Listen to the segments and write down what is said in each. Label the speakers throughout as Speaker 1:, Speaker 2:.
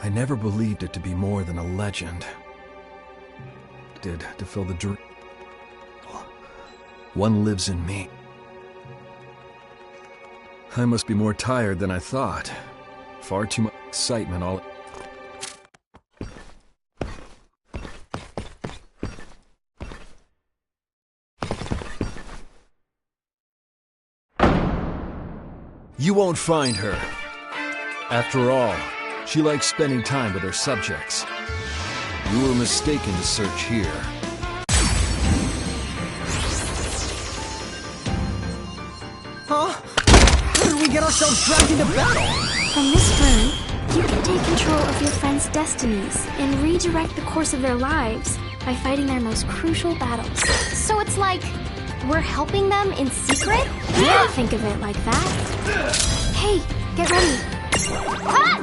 Speaker 1: I never believed it to be more than a legend. Did to fill the dream. One lives in me. I must be more tired than I thought. Far too much excitement all... You won't find her. After all, she likes spending time with her subjects. You were mistaken to search here.
Speaker 2: Huh? How did we get ourselves dragged into battle?
Speaker 3: From this room, you can take control of your friends' destinies and redirect the course of their lives by fighting their most crucial battles. So it's like we're helping them in secret? Yeah, think of it like that. Hey, get ready. Ah!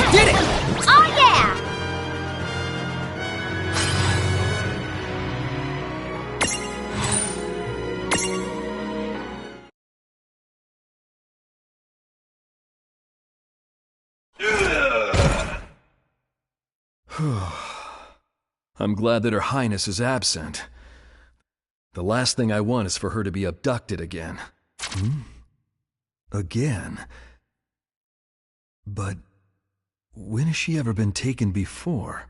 Speaker 2: Did it!
Speaker 3: Oh yeah!
Speaker 1: I'm glad that Her Highness is absent. The last thing I want is for her to be abducted again. Again? But when has she ever been taken before?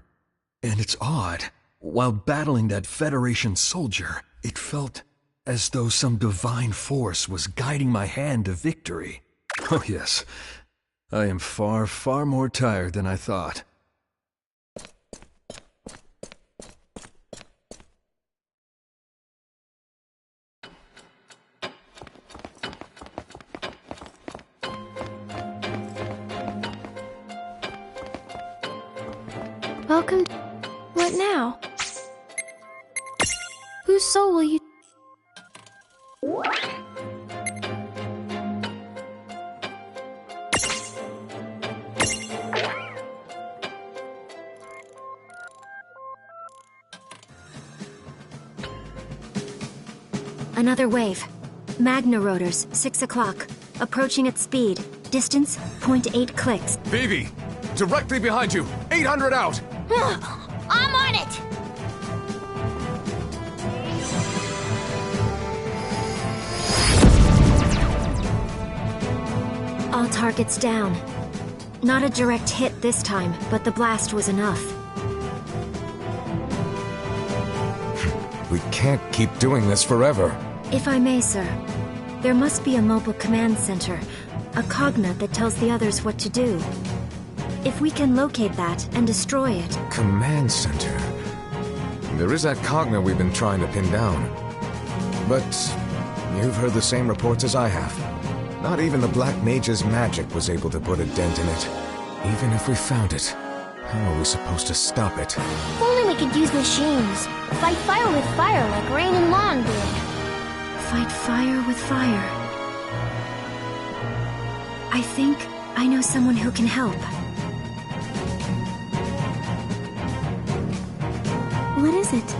Speaker 1: And it's odd. While battling that Federation soldier, it felt as though some divine force was guiding my hand to victory. Oh yes, I am far, far more tired than I thought.
Speaker 3: Welcome to... What now? Whose soul will you...
Speaker 4: Another wave. Magna rotors, 6 o'clock. Approaching at speed. Distance, 0.8 clicks.
Speaker 5: Vivi! Directly behind you! 800 out!
Speaker 3: I'm on it!
Speaker 4: All targets down. Not a direct hit this time, but the blast was enough.
Speaker 5: We can't keep doing this forever.
Speaker 4: If I may, sir. There must be a mobile command center. A cognate that tells the others what to do. If we can locate that and destroy it...
Speaker 5: Command center. There is that cognate we've been trying to pin down. But you've heard the same reports as I have. Not even the Black Mage's magic was able to put a dent in it. Even if we found it, how are we supposed to stop it?
Speaker 3: If only we could use machines. Fight fire with fire like Rain and Lawn did.
Speaker 4: Fight fire with fire. I think I know someone who can help.
Speaker 3: What is it?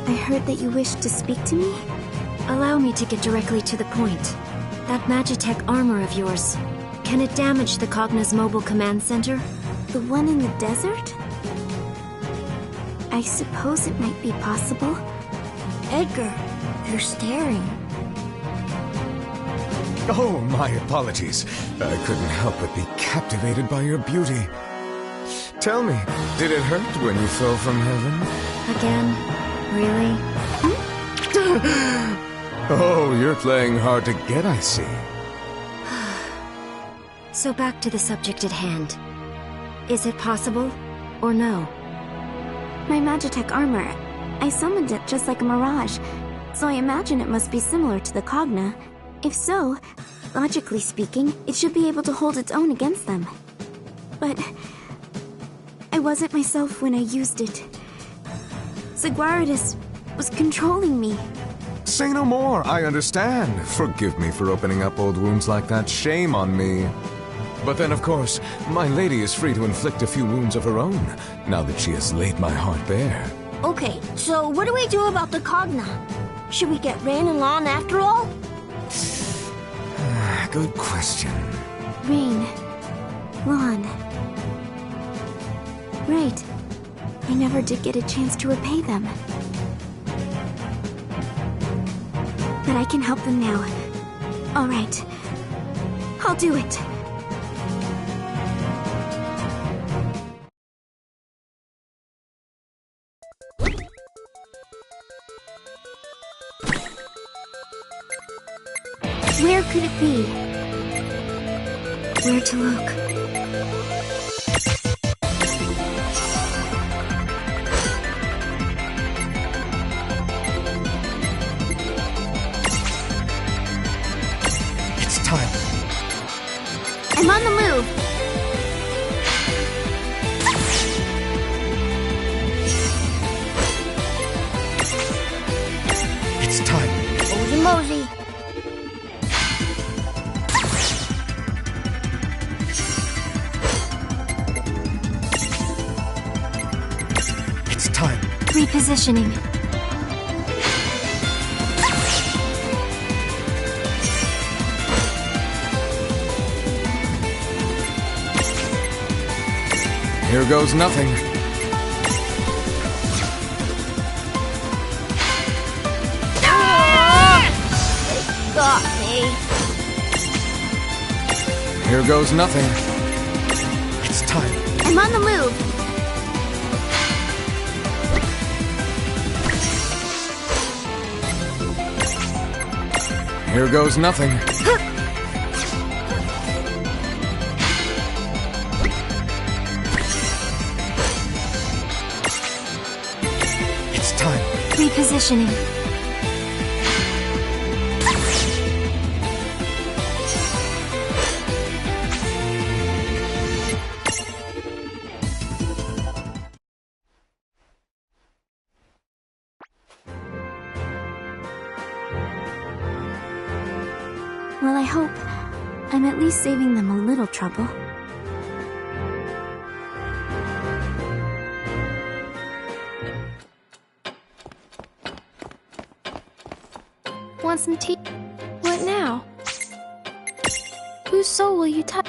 Speaker 3: I heard that you wished to speak to me?
Speaker 4: Allow me to get directly to the point. That Magitech armor of yours, can it damage the Cogna's mobile command center?
Speaker 3: The one in the desert? I suppose it might be possible. Edgar, you're staring.
Speaker 5: Oh, my apologies. I couldn't help but be captivated by your beauty. Tell me, did it hurt when you fell from heaven?
Speaker 4: Again? Really?
Speaker 5: Oh, you're playing hard to get, I see.
Speaker 4: So back to the subject at hand. Is it possible, or no?
Speaker 3: My Magitech armor. I summoned it just like a mirage, so I imagine it must be similar to the Cogna. If so, logically speaking, it should be able to hold its own against them. But I wasn't myself when I used it. Zagwaridis was controlling me.
Speaker 5: Say no more, I understand. Forgive me for opening up old wounds like that. Shame on me. But then, of course, my lady is free to inflict a few wounds of her own, now that she has laid my heart bare.
Speaker 6: Okay, so what do we do about the Cogna? Should we get Rain and Lon after all?
Speaker 5: Good question.
Speaker 3: Rain. Lon. Right. I never did get a chance to repay them. But I can help them now. All right. I'll do it. Where could it be? Where to look?
Speaker 2: It's time.
Speaker 3: I'm on the move.
Speaker 2: It's time.
Speaker 6: Mosey Mosey.
Speaker 2: It's time.
Speaker 3: Repositioning.
Speaker 5: Here goes nothing.
Speaker 6: Got me.
Speaker 5: Here goes nothing.
Speaker 2: It's time.
Speaker 3: I'm on the move.
Speaker 5: Here goes nothing.
Speaker 2: It's time.
Speaker 3: Repositioning. Well, I hope I'm at least saving them a little trouble. Want some tea? What now? Whose soul will you touch?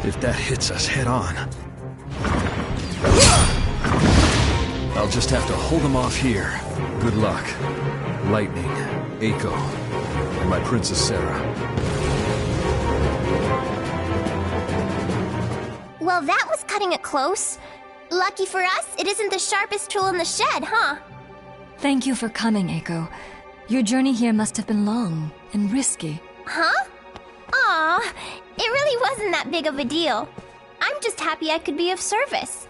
Speaker 1: If that hits us head on, I'll just have to hold them off here. Good luck. Lightning, Eiko, and my Princess Sarah.
Speaker 6: Well, that was cutting it close. Lucky for us, it isn't the sharpest tool in the shed, huh?
Speaker 7: Thank you for coming, Eiko. Your journey here must have been long and risky.
Speaker 6: Huh? Aw, it really wasn't that big of a deal. I'm just happy I could be of service.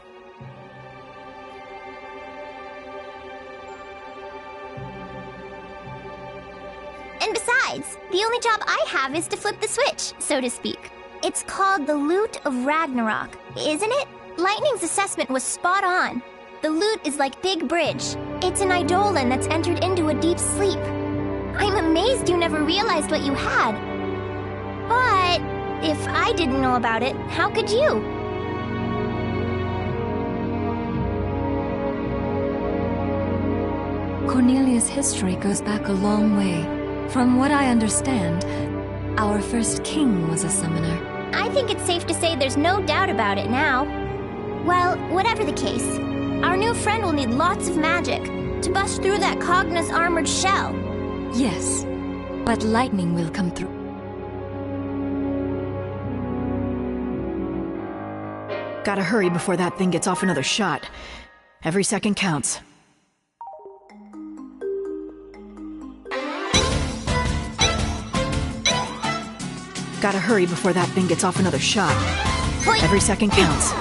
Speaker 6: And besides, the only job I have is to flip the switch, so to speak. It's called the Lute of Ragnarok, isn't it? Lightning's assessment was spot on. The lute is like Big Bridge. It's an Eidolon that's entered into a deep sleep. I'm amazed you never realized what you had. But if I didn't know about it, how could you?
Speaker 7: Cornelia's history goes back a long way. From what I understand, our first king was a summoner.
Speaker 6: I think it's safe to say there's no doubt about it now. Well, whatever the case, our new friend will need lots of magic to bust through that Cogna's armored shell.
Speaker 7: Yes, but lightning will come through.
Speaker 8: Gotta hurry before that thing gets off another shot. Every second counts. Gotta hurry before that thing gets off another shot. Every second counts.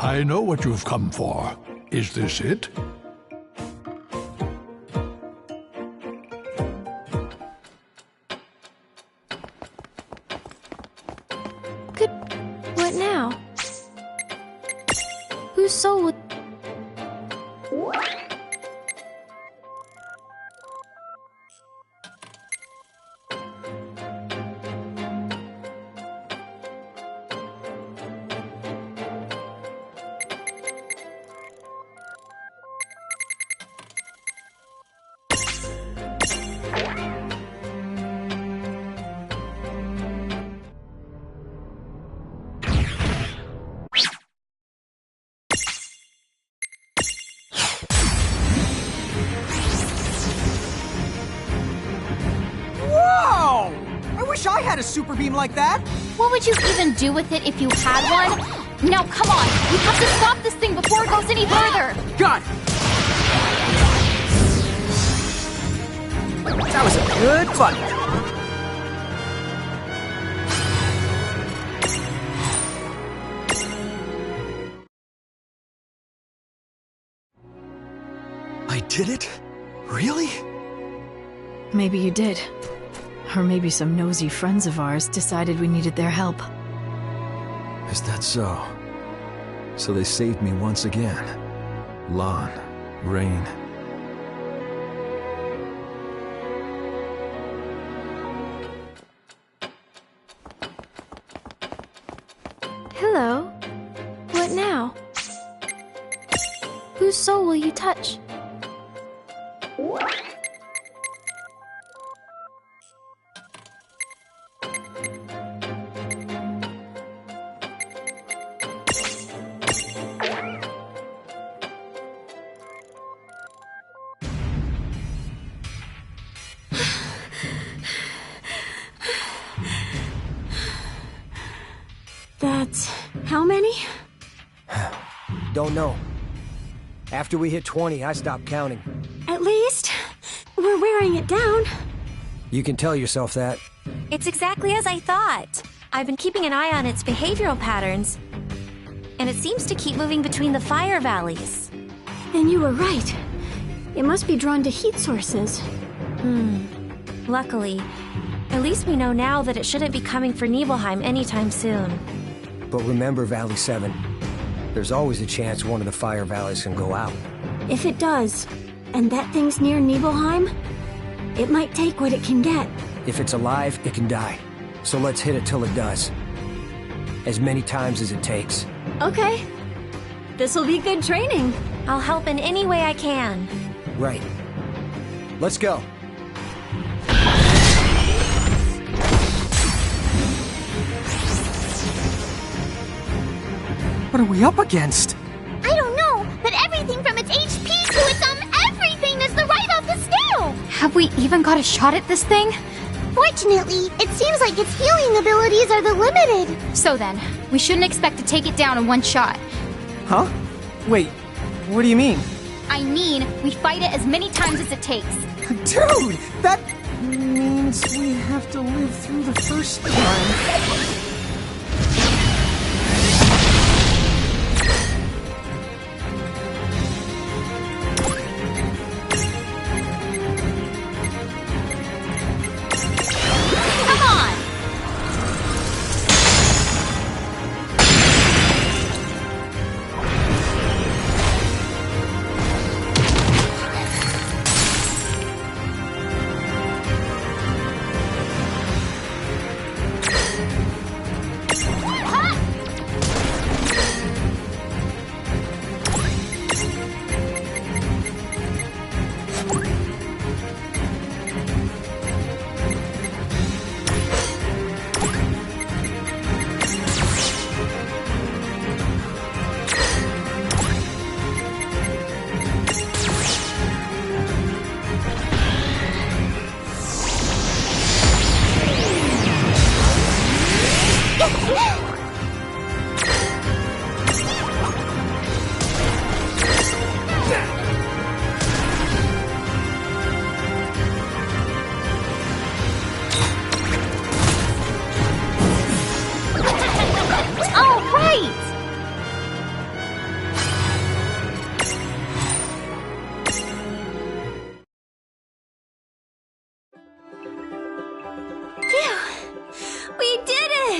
Speaker 9: I know what you've come for. Is this it?
Speaker 3: Good. What now? Whose soul would...
Speaker 2: Whoa! I wish I had a super beam like that!
Speaker 6: What would you even do with it if you had one? Now, come on! We have to stop this thing before it goes any further!
Speaker 2: Got it! That was a good fight!
Speaker 1: I did it? Really?
Speaker 8: Maybe you did. Or maybe some nosy friends of ours decided we needed their help.
Speaker 1: Is that so? So they saved me once again. Lon, Rain.
Speaker 3: Hello. What now? Whose soul will you touch? That's... how many?
Speaker 2: Don't know. After we hit 20, I stopped counting.
Speaker 3: At least, we're wearing it down.
Speaker 2: You can tell yourself that.
Speaker 4: It's exactly as I thought. I've been keeping an eye on its behavioral patterns, and it seems to keep moving between the fire valleys.
Speaker 3: Then you were right. It must be drawn to heat sources.
Speaker 4: Luckily, at least we know now that it shouldn't be coming for Nibelheim anytime soon.
Speaker 2: But remember Valley 7. There's always a chance one of the fire valleys can go out.
Speaker 3: If it does, and that thing's near Nibelheim, it might take what it can get.
Speaker 2: If it's alive, it can die. So let's hit it till it does. As many times as it takes.
Speaker 3: Okay. This'll be good training.
Speaker 4: I'll help in any way I can.
Speaker 2: Right. Let's go. What are we up against?
Speaker 6: I don't know, but everything from its HP to its everything is the right off the scale! Have we even got a shot at this thing? Fortunately, it seems like its healing abilities are the limited. So then, we shouldn't expect to take it down in one shot.
Speaker 2: Huh? Wait, what do you mean?
Speaker 6: I mean, we fight it as many times as it takes.
Speaker 2: Dude, that means we have to live through the first time.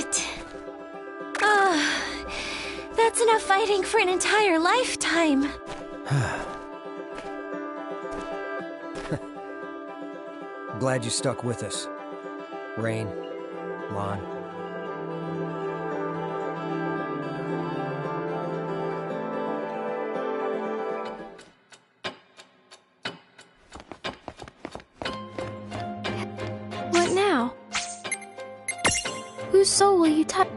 Speaker 4: it! That's enough fighting for an entire lifetime.
Speaker 2: Glad you stuck with us. Rain, Lon.
Speaker 3: What now? Whose soul will you touch?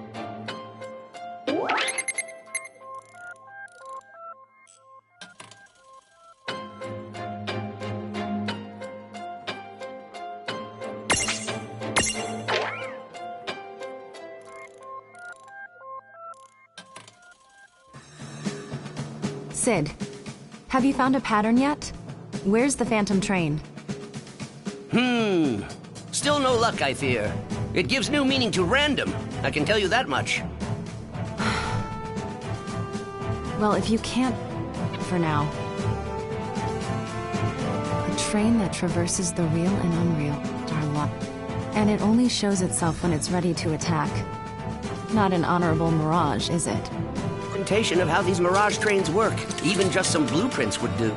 Speaker 7: Sid, have you found a pattern yet? Where's the Phantom train?
Speaker 10: Still no luck, I fear. It gives new meaning to random, I can tell you that much.
Speaker 7: Well, if you can't... for now. A train that traverses the real and unreal are locked. And it only shows itself when it's ready to attack. Not an honorable mirage, is it?
Speaker 10: Presentation of how these Mirage trains work. Even just some blueprints would do.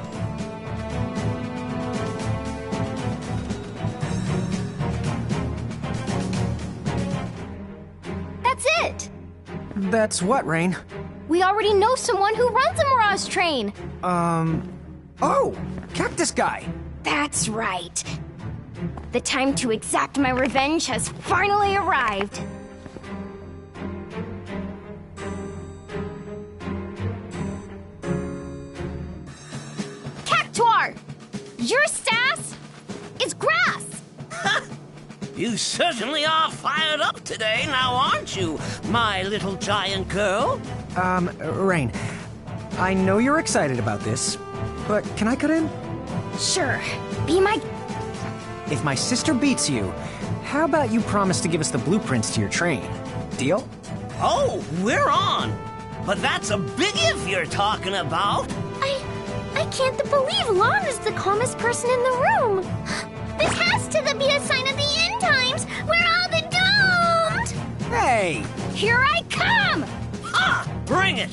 Speaker 6: That's it!
Speaker 2: That's what, Rain?
Speaker 6: We already know someone who runs a Mirage train!
Speaker 2: Oh! Cactus Guy!
Speaker 6: That's right. The time to exact my revenge has finally arrived. Cactuar! Your staff is grass!
Speaker 10: You certainly are fired up today, now aren't you, my little giant girl?
Speaker 2: Rain, I know you're excited about this, but can I cut in?
Speaker 6: Sure. Be my...
Speaker 2: If my sister beats you, how about you promise to give us the blueprints to your train? Deal?
Speaker 10: Oh, we're on! But that's a big if you're talking about!
Speaker 6: I can't believe Lon is the calmest person in the room! This has to be a sign of the end times! We're all the doomed!
Speaker 2: Hey!
Speaker 6: Here I come!
Speaker 10: Ah! Bring it!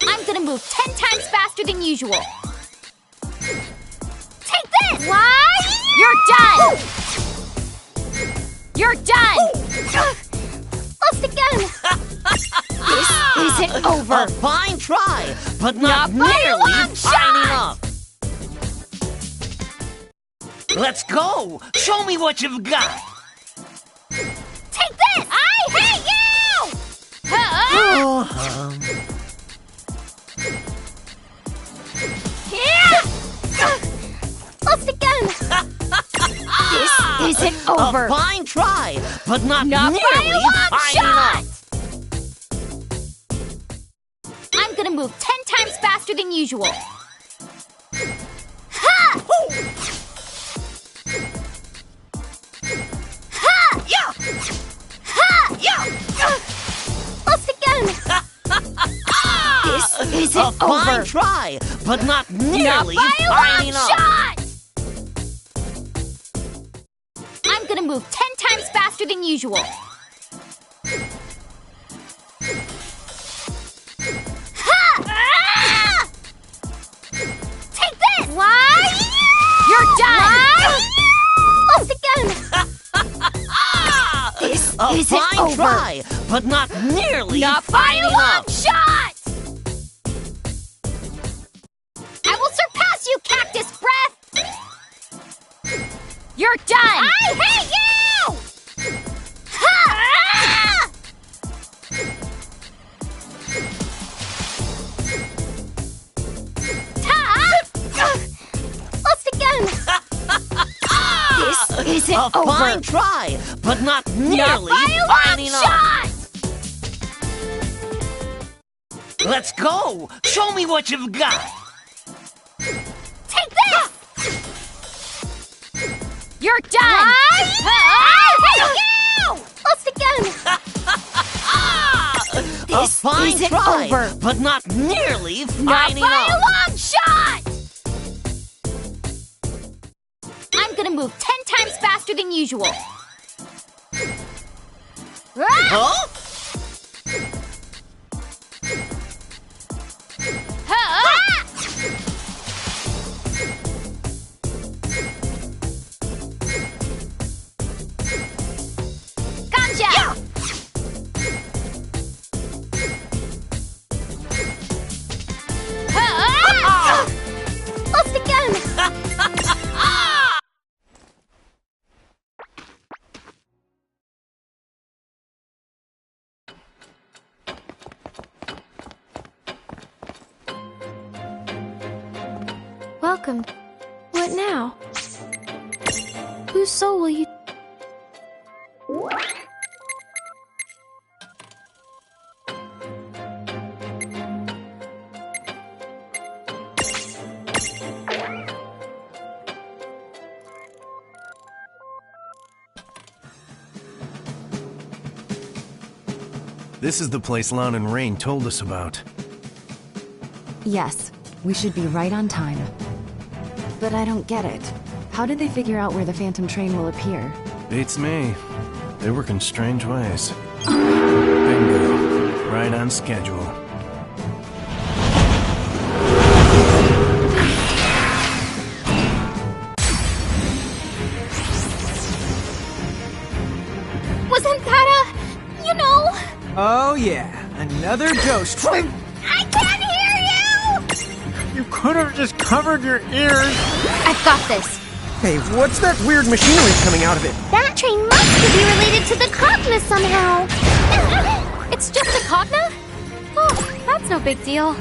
Speaker 6: I'm gonna move 10 times faster than usual. Take this! What? You're done! You're done! Lost again! This isn't over!
Speaker 10: A fine try, but not
Speaker 6: Not by a
Speaker 10: nearly
Speaker 6: long
Speaker 10: fine
Speaker 6: shot!
Speaker 10: enough! Let's go! Show me what you've got!
Speaker 6: Take this! I hate you! Lost again! This isn't over!
Speaker 10: A fine try, but not
Speaker 6: Not by a
Speaker 10: nearly
Speaker 6: long
Speaker 10: fine
Speaker 6: shot!
Speaker 10: enough!
Speaker 6: I'm gonna move 10 times faster than usual. Ha! Ha!
Speaker 10: Yeah!
Speaker 6: Ha!
Speaker 10: Yeah!
Speaker 6: Lost again! This isn't
Speaker 10: A fine
Speaker 6: over!
Speaker 10: try, but not nearly
Speaker 6: Not by a
Speaker 10: fine
Speaker 6: long
Speaker 10: enough!
Speaker 6: shot! I'm gonna move 10 times faster than usual. Ha! Ah! Take this! What? You're done! Lost again! This
Speaker 10: A
Speaker 6: isn't
Speaker 10: fine
Speaker 6: over.
Speaker 10: try, but not nearly
Speaker 6: Not by
Speaker 10: fine
Speaker 6: a long
Speaker 10: enough!
Speaker 6: shot! I will surpass you, Cactus Breath! You're done! I hate you! Ha! Ta! Lost again! This isn't
Speaker 10: A
Speaker 6: over!
Speaker 10: fine try, but not
Speaker 6: Not
Speaker 10: nearly
Speaker 6: by a
Speaker 10: fine
Speaker 6: long
Speaker 10: enough!
Speaker 6: shot!
Speaker 10: Let's go! Show me what you've got!
Speaker 6: Take this! You're done! I hate you! Lost again!
Speaker 10: A fine
Speaker 3: isn't
Speaker 10: try,
Speaker 3: over.
Speaker 10: but not nearly
Speaker 3: Not
Speaker 10: fine
Speaker 3: by
Speaker 10: enough.
Speaker 3: a long shot! I'm gonna move 10 times faster than usual.
Speaker 10: Huh?
Speaker 3: Gotcha! Lost again! Welcome. What now? Whose soul will you...
Speaker 11: This is the place Lon and Rain told us about.
Speaker 7: Yes, we should be right on time. But I don't get it. How did they figure out where the Phantom Train will appear?
Speaker 11: Beats me. They work in strange ways. Bingo. Right on schedule.
Speaker 3: Wasn't that
Speaker 2: Oh yeah, another ghost train.
Speaker 3: I can't hear you!
Speaker 2: You could have just covered your ears.
Speaker 3: I've got this.
Speaker 2: Hey, what's that weird machinery coming out of it?
Speaker 3: That train must be related to the Cogna somehow. It's just a Cogna? Oh, that's no big deal.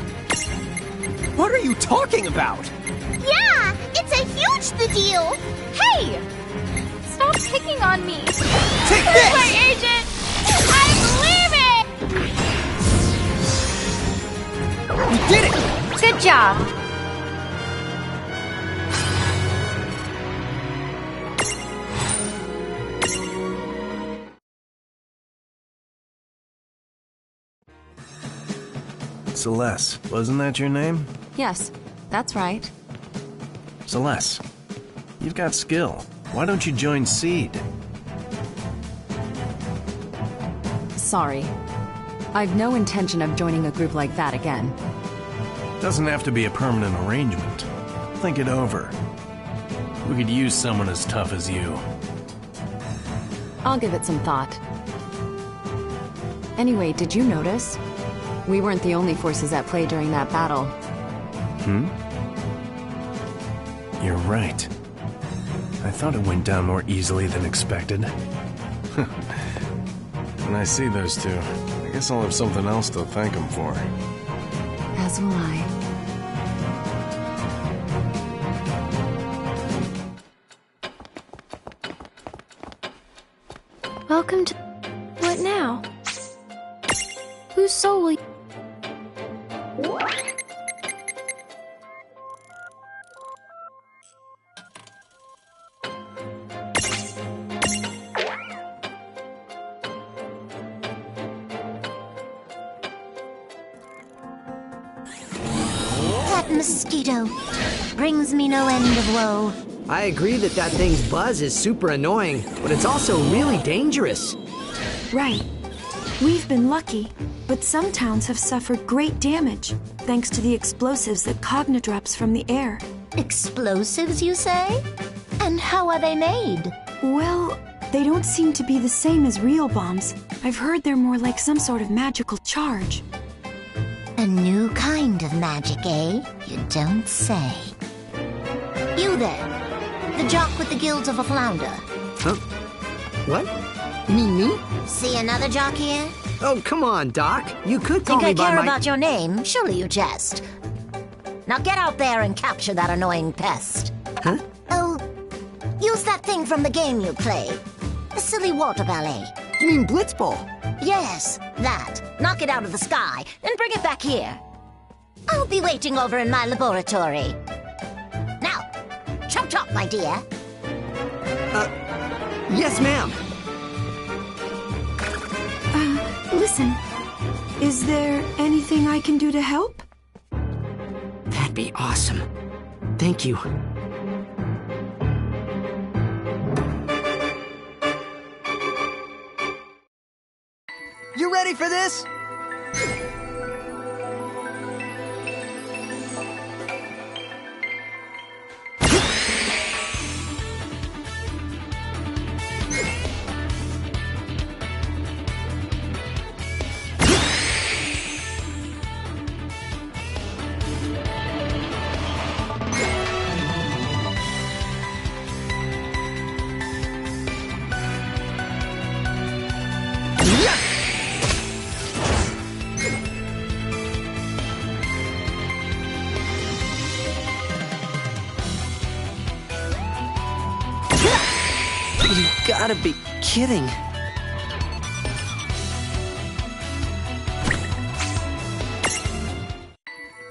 Speaker 2: What are you talking about?
Speaker 3: Yeah, it's a huge deal. Hey! Stop picking on me.
Speaker 2: Take this!
Speaker 3: My agent! I'm leaving!
Speaker 2: You did it!
Speaker 3: Good job.
Speaker 11: Celeste, wasn't that your name?
Speaker 7: Yes, that's right.
Speaker 11: Celeste, you've got skill. Why don't you join Seed?
Speaker 7: Sorry. I've no intention of joining a group like that again.
Speaker 11: Doesn't have to be a permanent arrangement. Think it over. We could use someone as tough as you.
Speaker 7: I'll give it some thought. Anyway, did you notice? We weren't the only forces at play during that battle.
Speaker 11: You're right. I thought it went down more easily than expected. When I see those two, I guess I'll have something else to thank them for.
Speaker 7: As will I.
Speaker 3: Welcome to... What now? Whose soul will you...
Speaker 6: That mosquito brings me no end of woe.
Speaker 12: I agree that that thing's buzz is super annoying, but it's also really dangerous.
Speaker 13: Right. We've been lucky, but some towns have suffered great damage, thanks to the explosives that Cogna drops from the air.
Speaker 6: Explosives, you say? And how are they made?
Speaker 13: Well, they don't seem to be the same as real bombs. I've heard they're more like some sort of magical charge.
Speaker 6: A new kind of magic, eh? You don't say. You there, the jock with the gills of a flounder.
Speaker 12: Huh? What? You mean me?
Speaker 6: See another jock here?
Speaker 12: Oh, come on, Doc. You could call
Speaker 6: Think I
Speaker 12: me by
Speaker 6: care
Speaker 12: my...
Speaker 6: about your name? Surely you jest. Now get out there and capture that annoying pest.
Speaker 12: Huh?
Speaker 6: Oh, use that thing from the game you play. The silly water ballet.
Speaker 12: You mean Blitzball?
Speaker 6: Yes, that. Knock it out of the sky, then bring it back here. I'll be waiting over in my laboratory. Now, chop chop, my dear.
Speaker 12: Yes, ma'am.
Speaker 13: Listen. Is there anything I can do to help?
Speaker 12: That'd be awesome. Thank you.
Speaker 14: You ready for this? You gotta be kidding.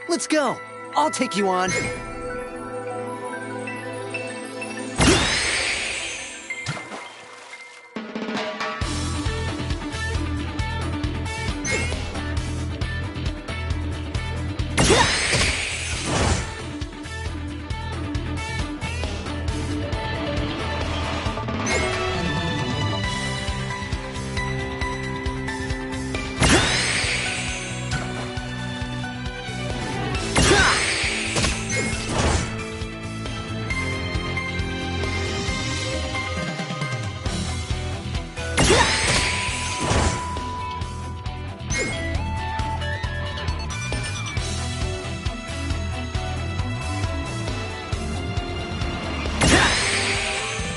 Speaker 14: Let's go. I'll take you on.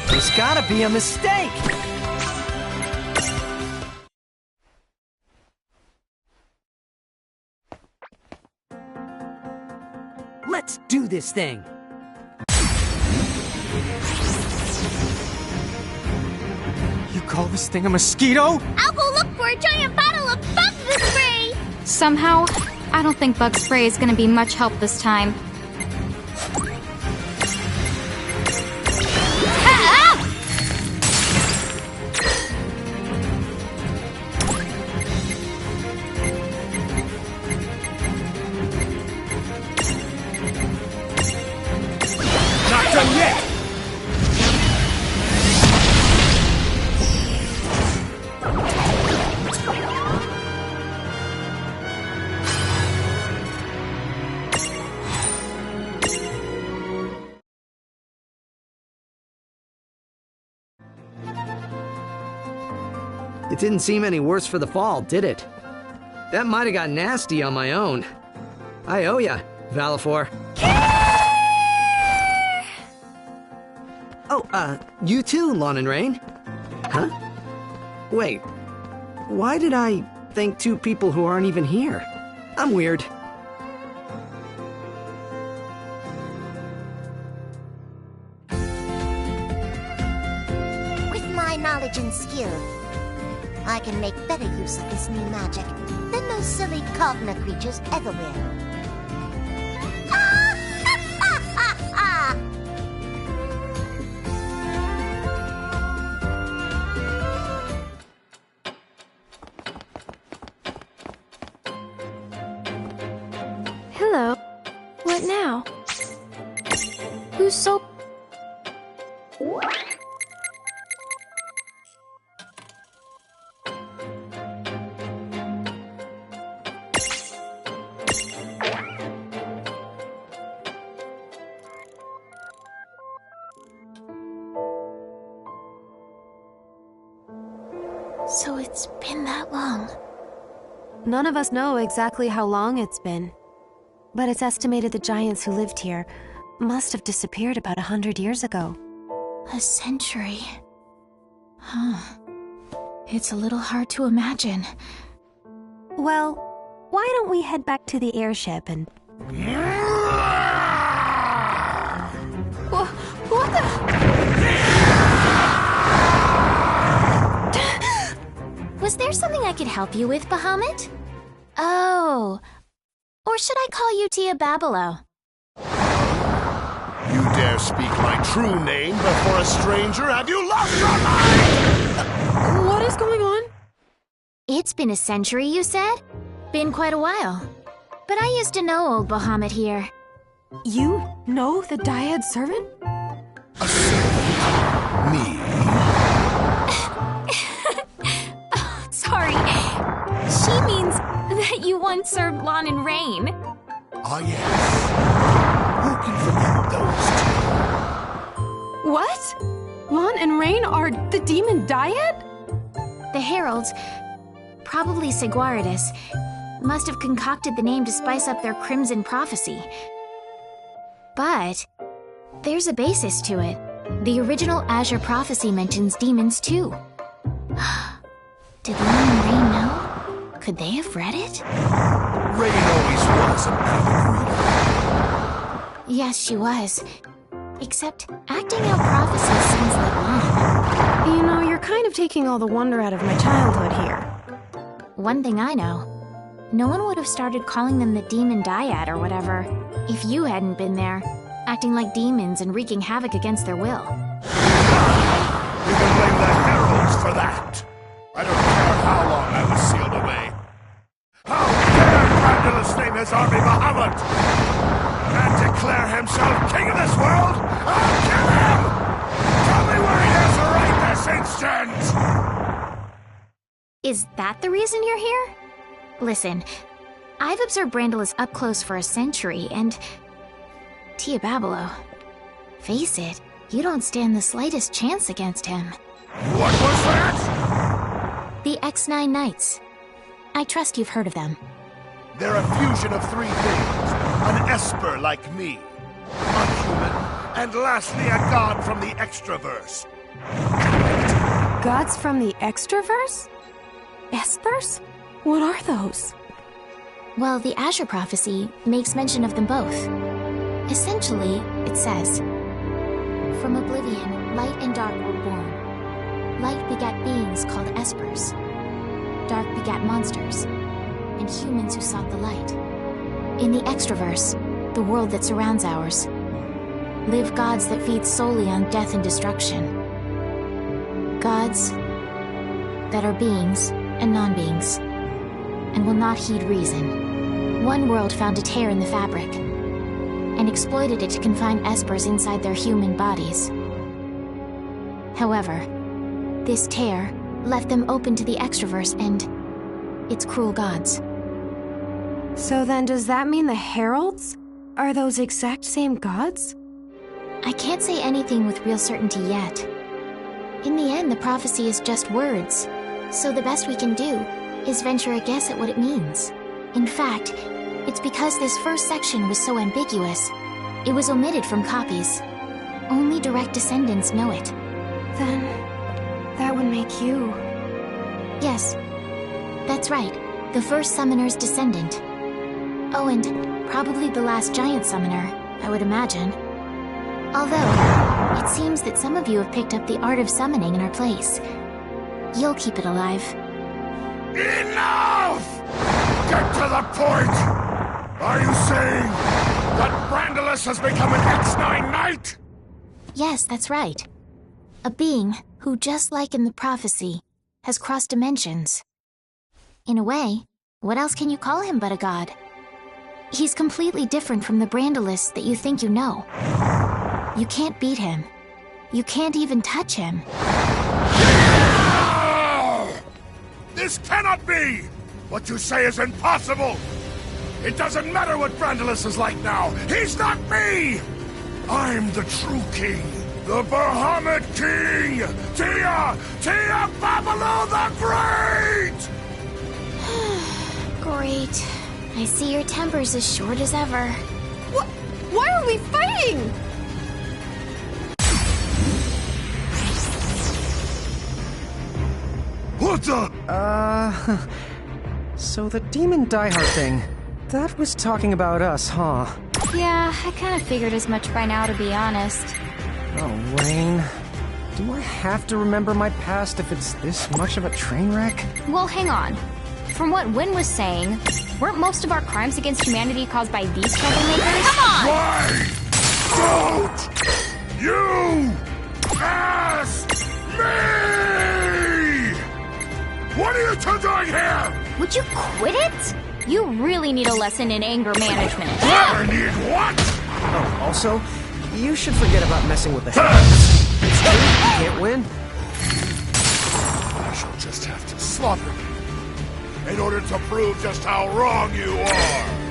Speaker 14: There's gotta be a mistake!
Speaker 12: Let's do this thing!
Speaker 2: You call this thing a mosquito?
Speaker 6: I'll go look for a giant bottle of bug spray!
Speaker 15: Somehow, I don't think bug spray is gonna be much help this time.
Speaker 10: Not done yet!
Speaker 12: It didn't seem any worse for the fall, did it? That might have got nasty on my own. I owe ya, Valifor. Oh, you too, Lon and Rain. Huh? Wait, why did I thank two people who aren't even here? I'm weird.
Speaker 16: With my knowledge and skill, I can make better use of this new magic than those silly Cogna creatures ever will.
Speaker 3: Hello. What now? Who's so... So it's been that long.
Speaker 4: None of us know exactly how long it's been, but it's estimated the giants who lived here must have disappeared about 100 years ago.
Speaker 3: A century. Huh. It's a little hard to imagine.
Speaker 4: Well, why don't we head back to the airship and...
Speaker 3: What the... Was there something I could help you with, Bahamut? Oh. Or should I call you Tia Babalo?
Speaker 17: You dare speak my true name before a stranger? Have you lost your mind?
Speaker 3: What is going on? It's been a century, you said? Been quite a while. But I used to know old Bahamut here.
Speaker 13: You know the Dyad servant?
Speaker 17: Me?
Speaker 15: Sorry. She means that you once served Lon and Rain.
Speaker 17: Ah, yes. Who can forget those two?
Speaker 13: What? Lon and Rain are the demon Dyad?
Speaker 3: The heralds, probably Seguaridus, must have concocted the name to spice up their crimson prophecy. But there's a basis to it. The original Azure prophecy mentions demons too. Did Lon and Rain know? Could they have read it?
Speaker 17: Rain always was an avid reader.
Speaker 3: Yes, she was. Except acting out prophecies seems like Lon.
Speaker 13: You know, you're kind of taking all the wonder out of my childhood here.
Speaker 3: One thing I know. No one would have started calling them the Demon Dyad or whatever if you hadn't been there, acting like demons and wreaking havoc against their will.
Speaker 17: You can blame the heralds for that. I don't care how long I was sealed away. How dare Brandalus name his army Bahamut and declare himself king of this world? I'll kill him! Tell me where he is right this instant!
Speaker 3: Is that the reason you're here? Listen, I've observed Brandalus up close for a century, and... Tia Babelo, face it, you don't stand the slightest chance against him.
Speaker 17: What was that?
Speaker 3: The X9 Knights. I trust you've heard of them.
Speaker 17: They're a fusion of three things. An Esper like me, a human, and lastly a god from the Extraverse.
Speaker 13: Gods from the Extraverse? Espers? What are those?
Speaker 3: Well, the Azure prophecy makes mention of them both. Essentially, it says, "From oblivion, light and dark were born. Light begat beings called Espers. Dark begat monsters, and humans who sought the light. In the Extraverse, the world that surrounds ours, live gods that feed solely on death and destruction. Gods that are beings and non-beings, and will not heed reason. One world found a tear in the fabric, and exploited it to confine Espers inside their human bodies. However, this tear left them open to the Extraverse and its cruel gods."
Speaker 13: So then does that mean the heralds are those exact same gods?
Speaker 3: I can't say anything with real certainty yet. In the end, the prophecy is just words, so the best we can do is venture a guess at what it means. In fact, it's because this first section was so ambiguous, it was omitted from copies. Only direct descendants know it.
Speaker 13: Then, that would make you...
Speaker 3: Yes, that's right. The first summoner's descendant. Oh, and probably the last giant summoner, I would imagine. Although, it seems that some of you have picked up the art of summoning in our place. You'll keep it alive.
Speaker 17: Enough! Get to the point! Are you saying that Brandalus has become an X9 Knight?
Speaker 3: Yes, that's right. A being who, just like in the prophecy, has crossed dimensions. In a way, what else can you call him but a god? He's completely different from the Brandalus that you think you know. You can't beat him. You can't even touch him.
Speaker 17: This cannot be! What you say is impossible! It doesn't matter what Brandalus is like now! He's not me! I'm the true king! The Bahamut King! Tia Babelo the Great!
Speaker 3: Great. I see your temper's as short as ever.
Speaker 13: Why are we fighting?
Speaker 17: What the?
Speaker 2: So the demon diehard thing, that was talking about us, huh?
Speaker 15: Yeah, I kind of figured as much by now, to be honest.
Speaker 2: Oh, Rain. Do I have to remember my past if it's this much of a train wreck?
Speaker 15: Well, hang on. From what Wynn was saying, weren't most of our crimes against humanity caused by these troublemakers? Come on!
Speaker 17: Why don't you ask me? What are you two doing here?
Speaker 15: Would you quit it? You really need a lesson in anger management.
Speaker 17: I need what?
Speaker 2: Oh, also, you should forget about messing with the heavens. It's true, you can't win.
Speaker 17: I shall just have to slaughter you in order to prove just how wrong you are.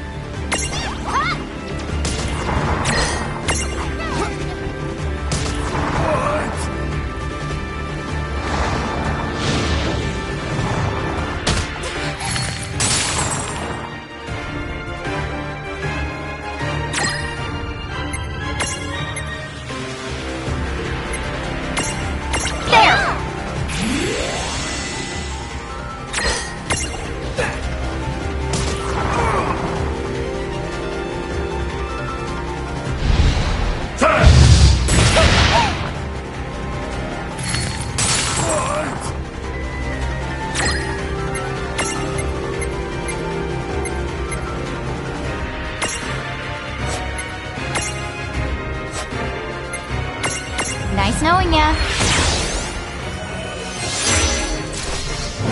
Speaker 15: Nice knowing ya.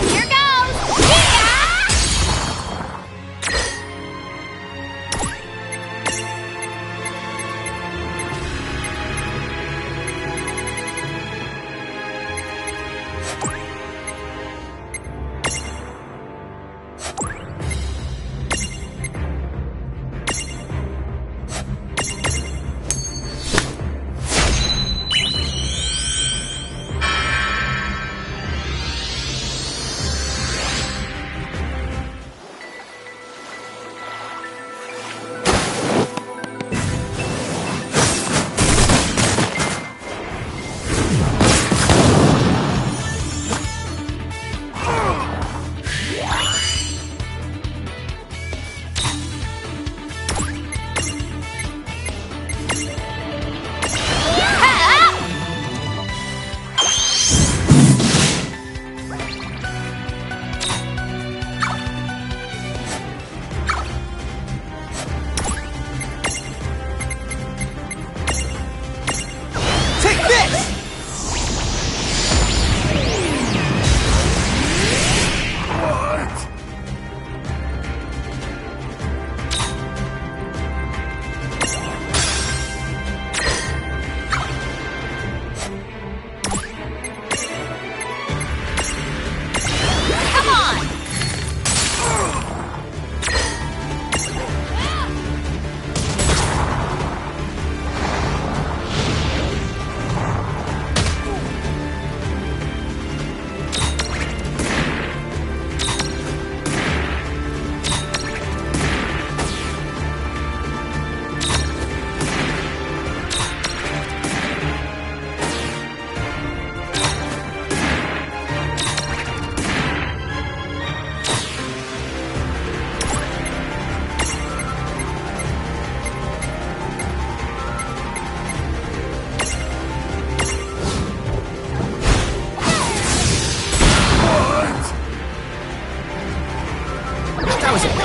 Speaker 15: Here goes!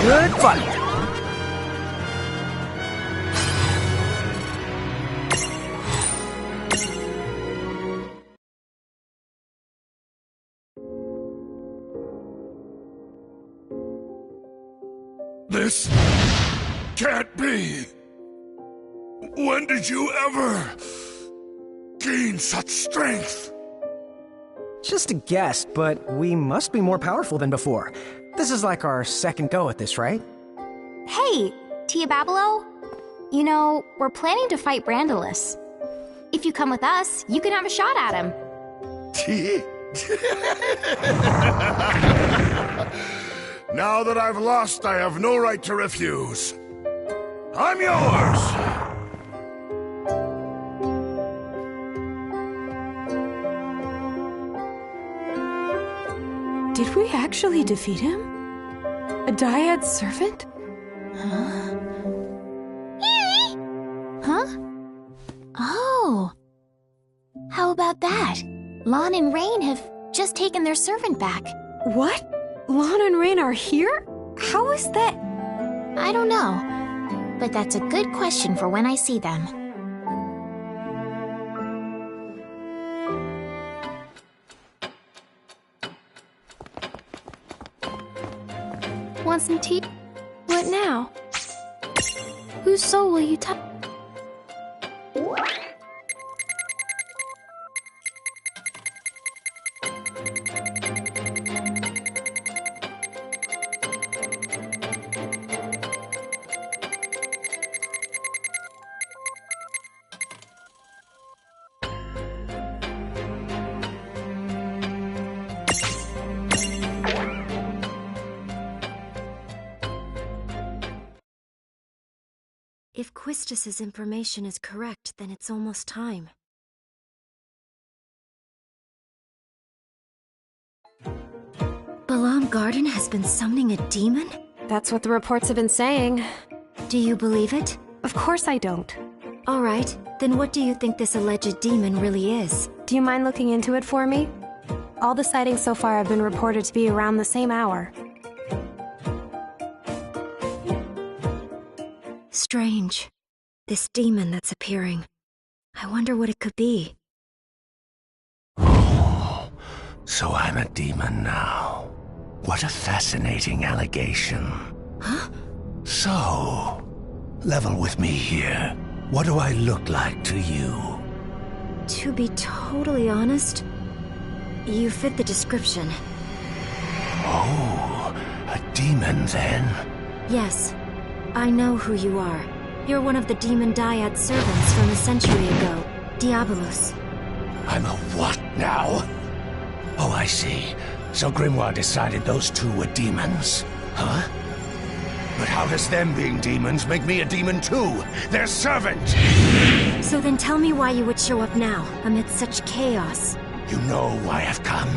Speaker 2: Good fight.
Speaker 17: This can't be. When did you ever gain such strength?
Speaker 2: Just a guess, but we must be more powerful than before. This is like our second go at this, right?
Speaker 15: Hey, Tia Babelo. You know, we're planning to fight Brandalus. If you come with us, you can have a shot at him.
Speaker 17: Now that I've lost, I have no right to refuse. I'm yours!
Speaker 13: Did we actually defeat him? A Dyad servant?
Speaker 15: Huh? Oh. How about that? Lon and Rain have just taken their servant back.
Speaker 13: What? Lon and Rain are here? How is that?
Speaker 15: I don't know. But that's a good question for when I see them.
Speaker 3: Want some tea? What now? Whose soul will you touch?
Speaker 4: If Quistis's information is correct, then it's almost time. Balamb Garden has been summoning a demon?
Speaker 18: That's what the reports have been saying.
Speaker 4: Do you believe it?
Speaker 18: Of course I don't.
Speaker 4: Alright, then what do you think this alleged demon really is?
Speaker 18: Do you mind looking into it for me? All the sightings so far have been reported to be around the same hour.
Speaker 4: Strange. This demon that's appearing. I wonder what it could be.
Speaker 10: Oh, so I'm a demon now. What a fascinating allegation.
Speaker 4: Huh?
Speaker 10: So, level with me here. What do I look like to you?
Speaker 4: To be totally honest, you fit the description.
Speaker 10: Oh, a demon then?
Speaker 4: Yes. I know who you are. You're one of the Demon Dyad servants from a century ago, Diabolus.
Speaker 10: I'm a what now? Oh, I see. So Grimoire decided those two were demons, huh? But how does them being demons make me a demon too? Their servant!
Speaker 4: So then tell me why you would show up now, amidst such chaos.
Speaker 10: You know why I've come.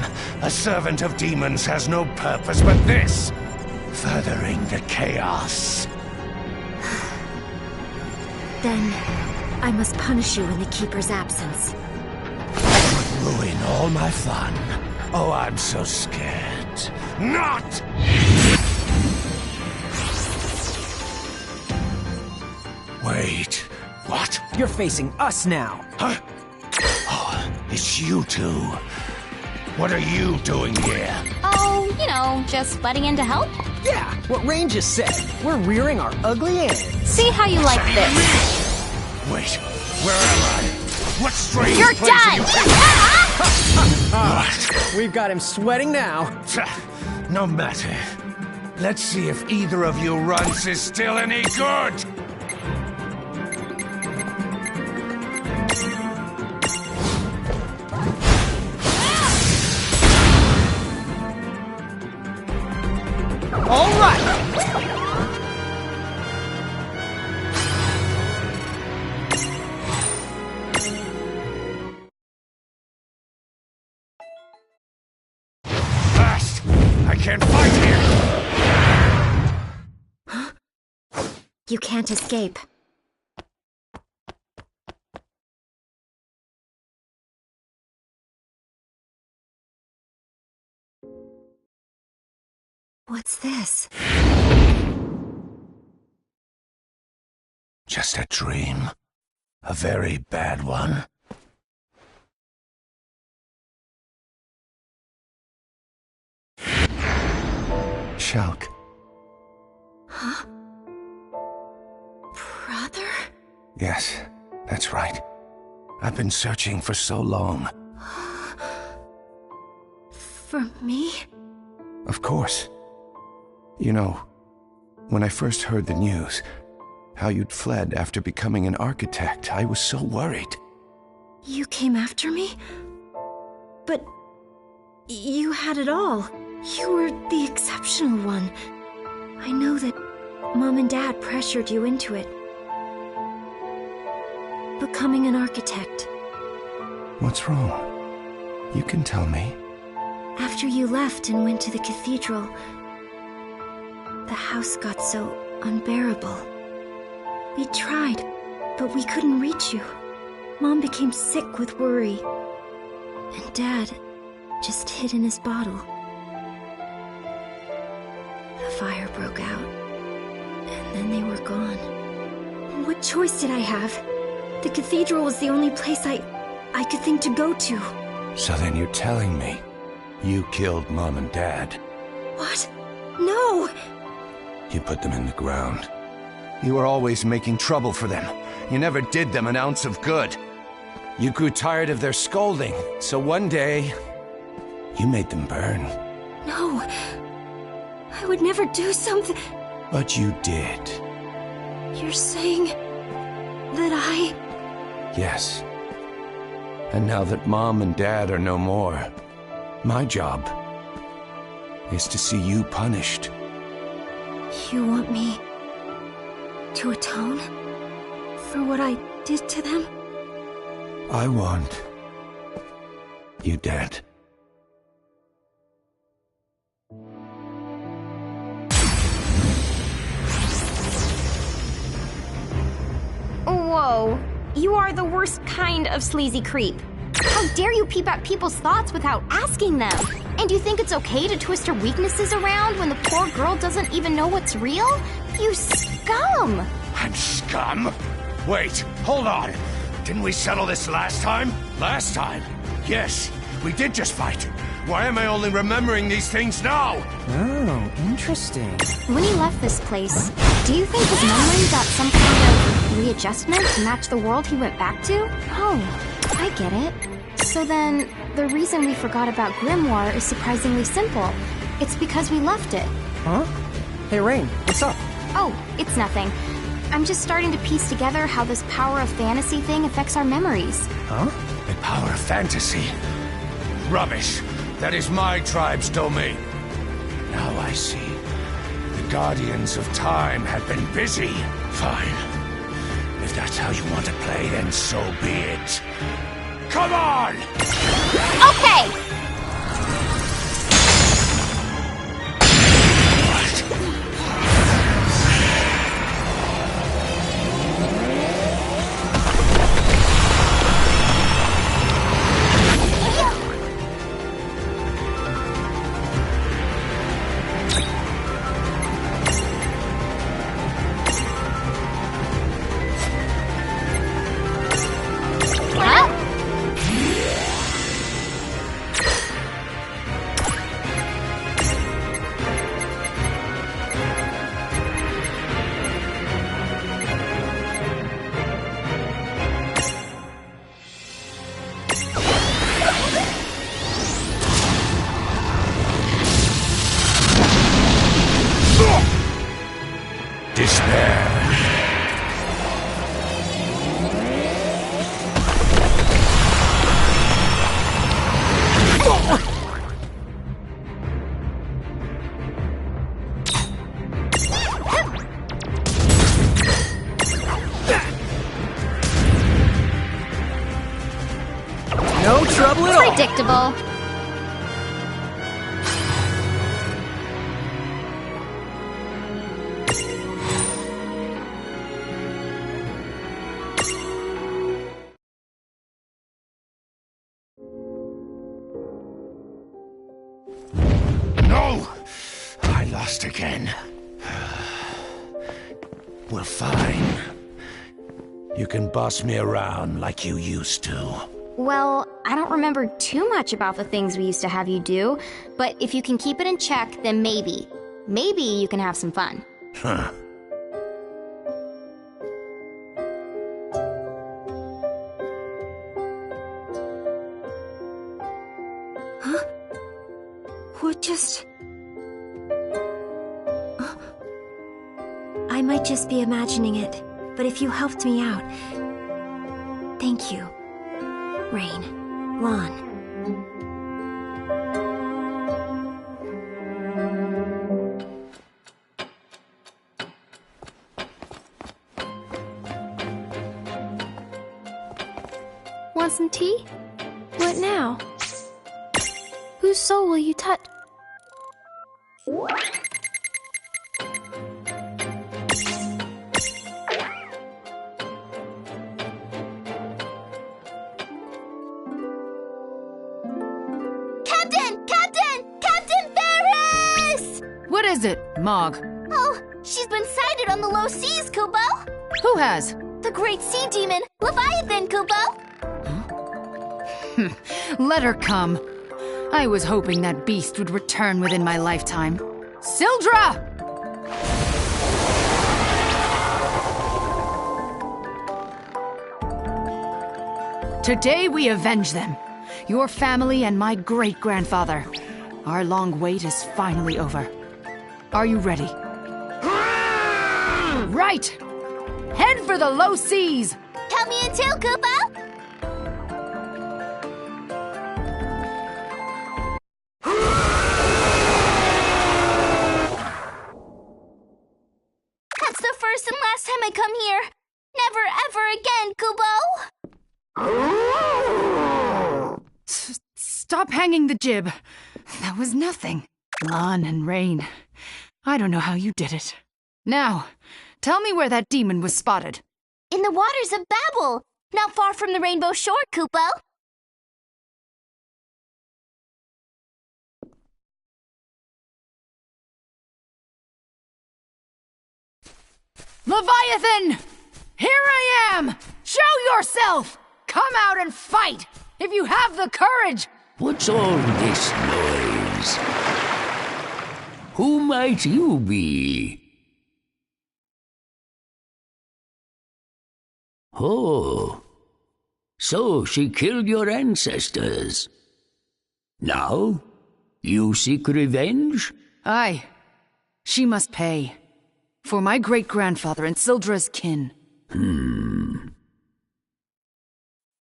Speaker 10: A servant of demons has no purpose but this. Furthering the chaos.
Speaker 4: Then, I must punish you in the Keeper's absence.
Speaker 10: Ruin all my fun. Oh, I'm so scared. Not! Wait, what?
Speaker 2: You're facing us now.
Speaker 10: Huh? Oh, it's you two. What are you doing here?
Speaker 15: Oh, you know, just butting in to help?
Speaker 2: Yeah, what Rain just said. We're rearing our ugly ends.
Speaker 15: See how you like this.
Speaker 10: Wait, where am I? What strange
Speaker 15: You're
Speaker 10: place
Speaker 15: done!
Speaker 10: What?
Speaker 2: We've got him sweating now.
Speaker 10: No matter. Let's see if either of you runs is still any good!
Speaker 2: All right.
Speaker 10: Fast! I can't fight here!
Speaker 4: Huh? You can't escape. What's this?
Speaker 10: Just a dream. A very bad one. Shulk.
Speaker 4: Huh? Brother?
Speaker 10: Yes, that's right. I've been searching for so long.
Speaker 4: For me?
Speaker 10: Of course. You know, when I first heard the news, how you'd fled after becoming an architect, I was so worried.
Speaker 4: You came after me? But you had it all. You were the exceptional one. I know that Mom and Dad pressured you into it. Becoming an architect.
Speaker 10: What's wrong? You can tell me.
Speaker 4: After you left and went to the cathedral, the house got so unbearable. We tried, but we couldn't reach you. Mom became sick with worry. And Dad just hid in his bottle. The fire broke out, and then they were gone. What choice did I have? The cathedral was the only place I could think to go to.
Speaker 10: So then you're telling me you killed Mom and Dad?
Speaker 4: What? No!
Speaker 10: You put them in the ground. You were always making trouble for them. You never did them an ounce of good. You grew tired of their scolding, so one day, you made them burn.
Speaker 13: No. I would never do something...
Speaker 10: But you did.
Speaker 13: You're saying that I...
Speaker 10: Yes. And now that Mom and Dad are no more, my job is to see you punished.
Speaker 13: You want me to atone for what I did to them?
Speaker 10: I want you dead.
Speaker 15: Whoa. You are the worst kind of sleazy creep. How dare you peep at people's thoughts without asking them? And you think it's okay to twist her weaknesses around when the poor girl doesn't even know what's real? You scum!
Speaker 10: I'm scum? Wait, hold on. Didn't we settle this last time? Last time? Yes, we did just fight. Why am I only remembering these things now?
Speaker 2: Oh, interesting.
Speaker 15: When he left this place, do you think his memory got some kind of readjustment to match the world he went back to? Oh, I get it. So then, the reason we forgot about Grimoire is surprisingly simple. It's because we left it.
Speaker 2: Huh? Hey, Rain, what's up?
Speaker 15: Oh, it's nothing. I'm just starting to piece together how this power of fantasy thing affects our memories.
Speaker 2: Huh?
Speaker 10: The power of fantasy? Rubbish. That is my tribe's domain. Now I see. The Guardians of Time have been busy. Fine. If that's how you want to play, then so be it. Come on!
Speaker 15: Okay!
Speaker 2: No trouble at all.
Speaker 15: Predictable.
Speaker 10: No! I lost again. Well, fine. You can boss me around like you used to.
Speaker 15: Well, I don't remember too much about the things we used to have you do, but if you can keep it in check, then maybe. Maybe you can have some fun.
Speaker 10: Huh.
Speaker 13: Huh? What just... I might just be imagining it, but if you helped me out... Thank you. Rain. Lon.
Speaker 3: Want some tea? What now? Whose soul will you touch?
Speaker 19: What is it, Mog?
Speaker 6: Oh, she's been sighted on the low seas, Kubo.
Speaker 19: Who has?
Speaker 6: The great sea demon, Leviathan, Kubo.
Speaker 19: Let her come. I was hoping that beast would return within my lifetime. Sildra! Today we avenge them. Your family and my great-grandfather. Our long wait is finally over. Are you ready? Right! Head for the low seas!
Speaker 6: Count me in too, Kupo! That's the first and last time I come here. Never ever again, Kupo!
Speaker 19: Stop hanging the jib. That was nothing. Lon and Rain, I don't know how you did it. Now, tell me where that demon was spotted.
Speaker 6: In the waters of Babel, not far from the Rainbow Shore, Kupo.
Speaker 19: Leviathan! Here I am! Show yourself! Come out and fight! If you have the courage!
Speaker 20: What's all this noise? Who might you be? Oh, so she killed your ancestors. Now, you seek revenge?
Speaker 19: Aye. She must pay. For my great-grandfather and Sildra's kin.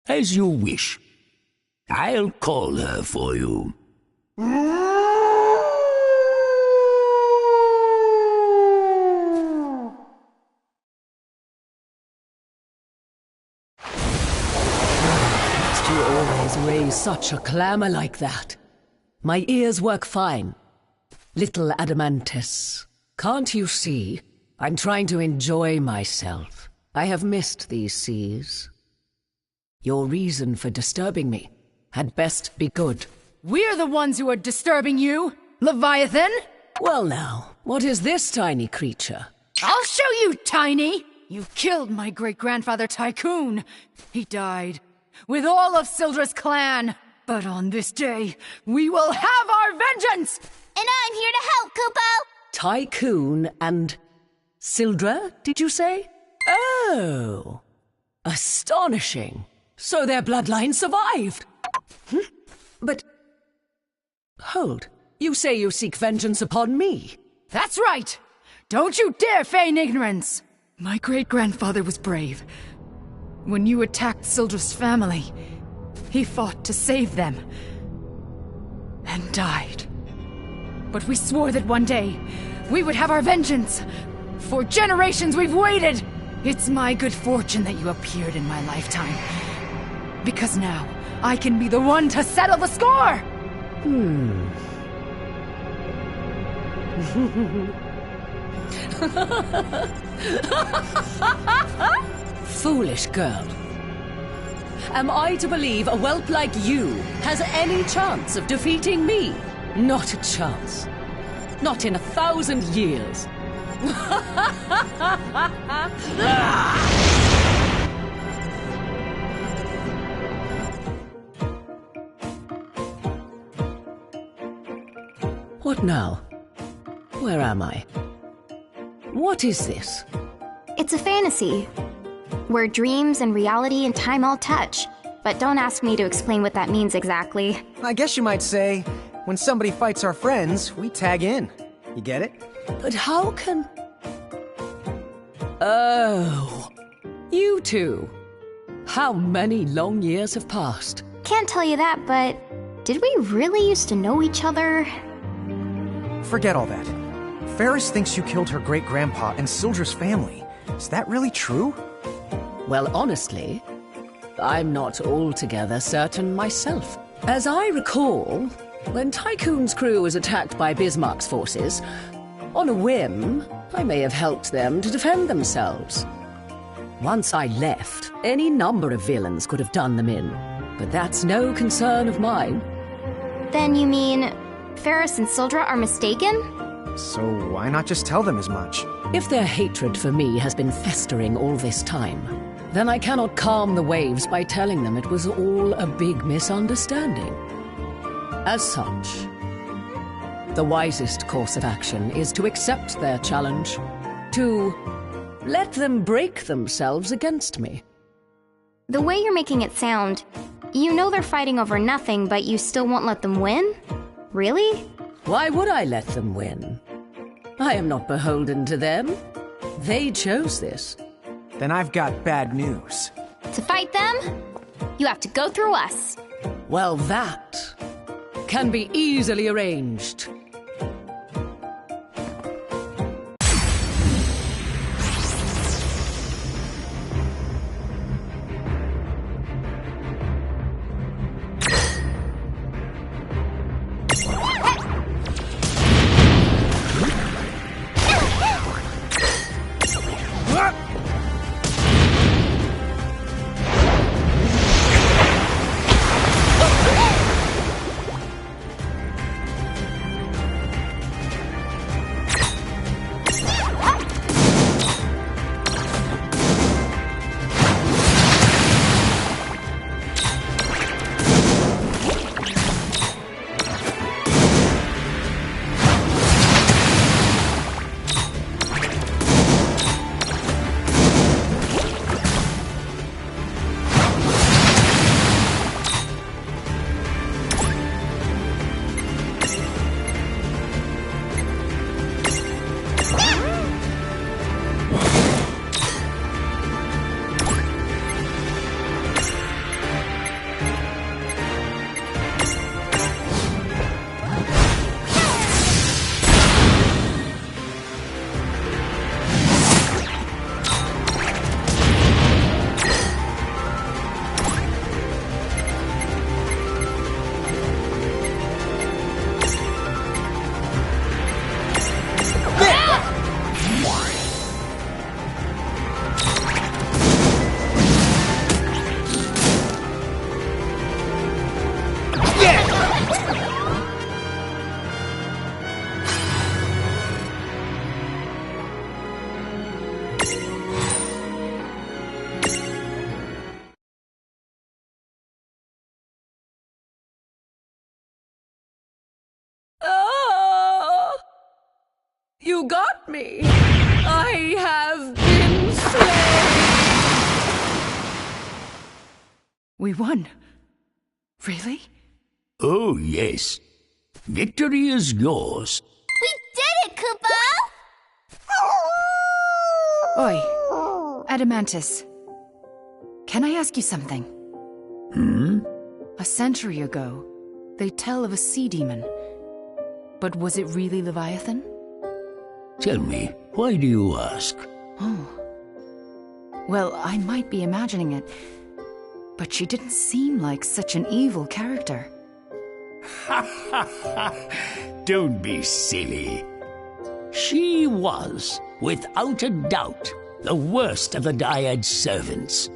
Speaker 20: As you wish. I'll call her for you.
Speaker 21: Must you always raise such a clamor like that? My ears work fine. Little Adamantis, can't you see? I'm trying to enjoy myself. I have missed these seas. Your reason for disturbing me had best be good.
Speaker 19: We're the ones who are disturbing you, Leviathan!
Speaker 21: Well now, what is this tiny creature?
Speaker 19: I'll show you, Tiny! You killed my great-grandfather Tycoon. He died, with all of Sildra's clan. But on this day, we will have our vengeance!
Speaker 6: And I'm here to help, Kupo!
Speaker 21: Tycoon and Sildra, did you say? Oh, astonishing. So their bloodline survived. But, hold, you say you seek vengeance upon me?
Speaker 19: That's right! Don't you dare feign ignorance! My great-grandfather was brave. When you attacked Sildra's family, he fought to save them. And died. But we swore that one day, we would have our vengeance. For generations we've waited! It's my good fortune that you appeared in my lifetime. Because now, I can be the one to settle the score!
Speaker 21: Foolish girl. Am I to believe a whelp like you has any chance of defeating me? Not a chance. Not in 1,000 years. What now? Where am I? What is this?
Speaker 15: It's a fantasy, where dreams and reality and time all touch. But don't ask me to explain what that means exactly.
Speaker 2: I guess you might say, when somebody fights our friends, we tag in. You get it?
Speaker 21: But how can... Oh, you two. How many long years have passed?
Speaker 15: Can't tell you that, but did we really used to know each other?
Speaker 2: Forget all that. Ferris thinks you killed her great-grandpa and Sildra's family. Is that really true?
Speaker 21: Well, honestly, I'm not altogether certain myself. As I recall, when Tycoon's crew was attacked by Bismarck's forces, on a whim, I may have helped them to defend themselves. Once I left, any number of villains could have done them in, but that's no concern of mine.
Speaker 15: Then you mean Ferris and Sildra are mistaken?
Speaker 2: So why not just tell them as much?
Speaker 21: If their hatred for me has been festering all this time, then I cannot calm the waves by telling them it was all a big misunderstanding. As such, the wisest course of action is to accept their challenge, to let them break themselves against me.
Speaker 15: The way you're making it sound, you know they're fighting over nothing, but you still won't let them win? Really?
Speaker 21: Why would I let them win? I am not beholden to them. They chose this.
Speaker 2: Then I've got bad news.
Speaker 15: To fight them, you have to go through us.
Speaker 21: Well, that can be easily arranged. You got me. I have been slain.
Speaker 19: We won. Really?
Speaker 20: Oh, yes. Victory is yours.
Speaker 6: We did it, Koopa!
Speaker 19: Oi, Adamantis. Can I ask you something? A century ago, they tell of a sea demon. But was it really Leviathan?
Speaker 20: Tell me, why do you ask?
Speaker 19: Oh. Well, I might be imagining it, but she didn't seem like such an evil character.
Speaker 20: Don't be silly. She was, without a doubt, the worst of the Dyad servants.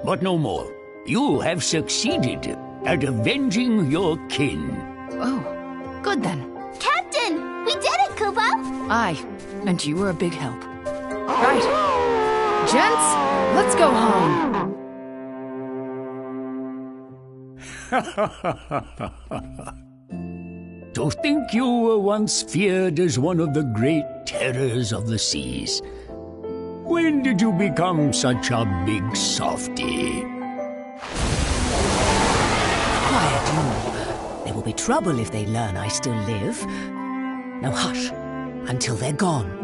Speaker 20: But no more. You have succeeded at avenging your kin.
Speaker 19: Oh, good then.
Speaker 6: Captain! We did it, Koopa!
Speaker 19: Aye, and you were a big help. Right. Gents, let's go home.
Speaker 20: To think you were once feared as one of the great terrors of the seas. When did you become such a big softy?
Speaker 21: Quiet, you. There will be trouble if they learn I still live. Now hush, until they're gone.